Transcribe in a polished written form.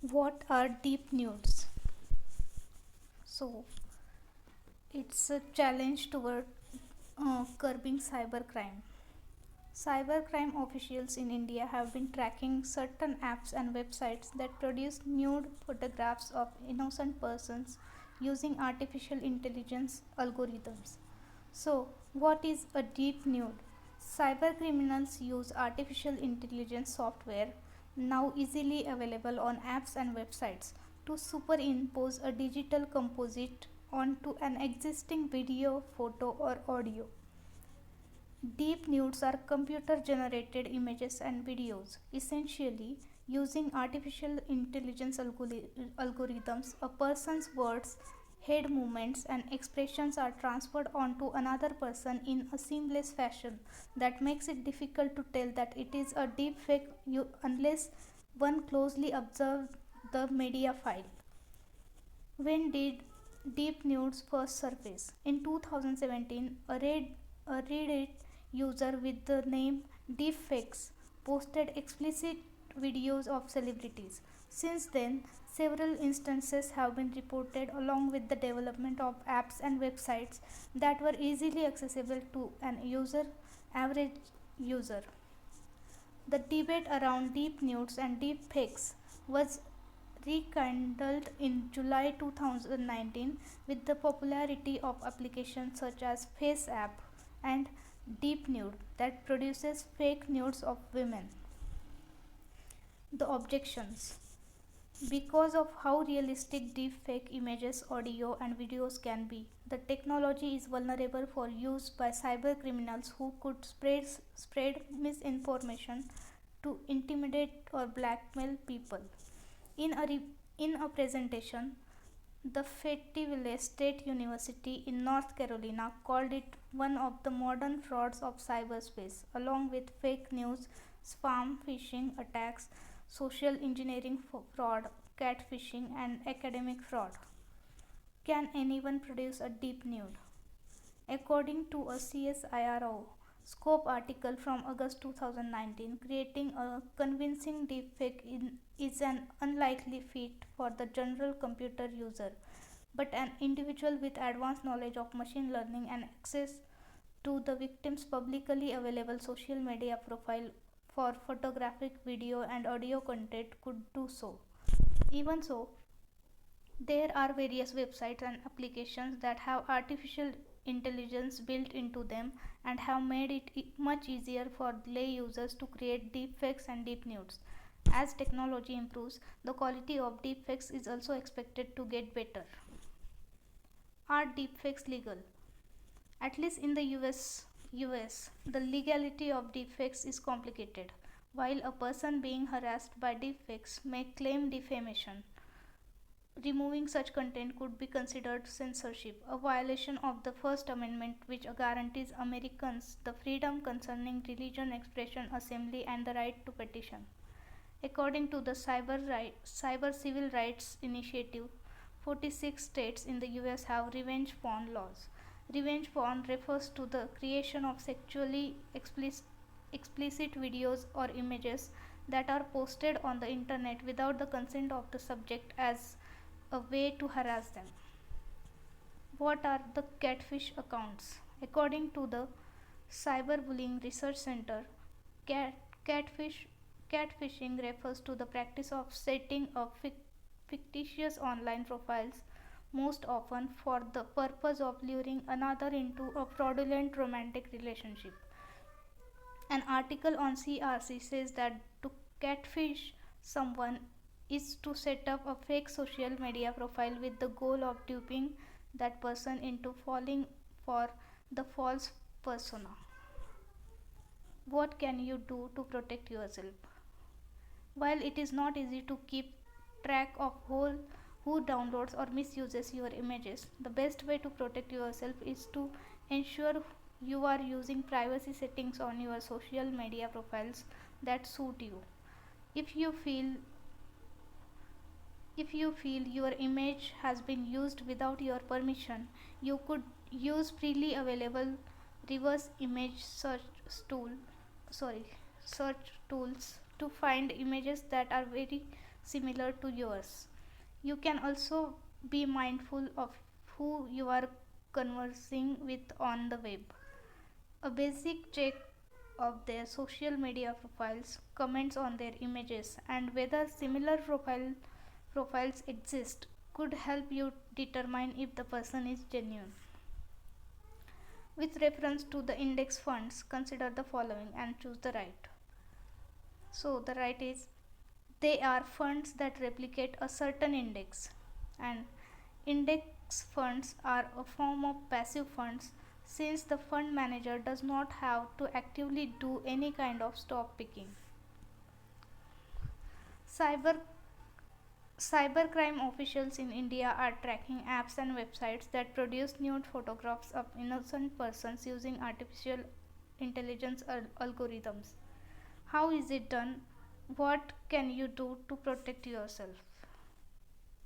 What are deep nudes? So, it's a challenge toward curbing cybercrime. Cybercrime officials in India have been tracking certain apps and websites that produce nude photographs of innocent persons using artificial intelligence algorithms. So, what is a deep nude? Cybercriminals use artificial intelligence software, now easily available on apps and websites, to superimpose a digital composite onto an existing video, photo, or audio. Deep nudes are computer generated images and videos. Essentially, using artificial intelligence algorithms, a person's words, head movements, and expressions are transferred onto another person in a seamless fashion that makes it difficult to tell that it is a deep fake unless one closely observes the media file. When did deep nudes first surface? In 2017, a Reddit user with the name Deepfakes posted explicit videos of celebrities. Since then, several instances have been reported along with the development of apps and websites that were easily accessible to an average user. The debate around deep nudes and deep fakes was rekindled in July 2019 with the popularity of applications such as FaceApp and DeepNude that produces fake nudes of women. The objections: because of how realistic deepfake images, audio, and videos can be, the technology is vulnerable for use by cybercriminals who could spread misinformation to intimidate or blackmail people. In in a presentation, the Fayetteville State University in North Carolina called it one of the modern frauds of cyberspace, along with fake news, spam phishing attacks, social engineering fraud, catfishing, and academic fraud. Can anyone produce a deep nude? According to a CSIRO Scope article from August 2019, creating a convincing deepfake is an unlikely feat for the general computer user, but an individual with advanced knowledge of machine learning and access to the victim's publicly available social media profile for photographic, video, and audio content could do so. Even so, there are various websites and applications that have artificial intelligence built into them and have made it much easier for lay users to create deepfakes and deep nudes. As technology improves, the quality of deepfakes is also expected to get better. Are deepfakes legal? At least in the US, the legality of deepfakes is complicated. While a person being harassed by deepfakes may claim defamation, removing such content could be considered censorship, a violation of the First Amendment, which guarantees Americans the freedom concerning religion, expression, assembly, and the right to petition. According to the Cyber Civil Rights Initiative, 46 states in the US have revenge porn laws. Revenge porn refers to the creation of sexually explicit videos or images that are posted on the internet without the consent of the subject as a way to harass them. What are the catfish accounts? According to the Cyberbullying Research Center, cat, catfish catfishing refers to the practice of setting up fictitious online profiles, most often for the purpose of luring another into a fraudulent romantic relationship. An article on CRC says that to catfish someone is to set up a fake social media profile with the goal of duping that person into falling for the false persona. What can you do to protect yourself? While it is not easy to keep track of who downloads or misuses your images, the best way to protect yourself is to ensure you are using privacy settings on your social media profiles that suit you. If you feel if you feel your image has been used without your permission, you could use freely available reverse image tool sorry search tools to find images that are very similar to yours. You can also be mindful of who you are conversing with on the web. A basic check of their social media profiles, comments on their images, and whether similar profiles exist could help you determine if the person is genuine. With reference to the index funds, consider the following and choose the right. So, the right is they are funds that replicate a certain index, and index funds are a form of passive funds since the fund manager does not have to actively do any kind of stock picking. Cyber Cybercrime officials in India are tracking apps and websites that produce nude photographs of innocent persons using artificial intelligence algorithms. How is it done? What can you do to protect yourself?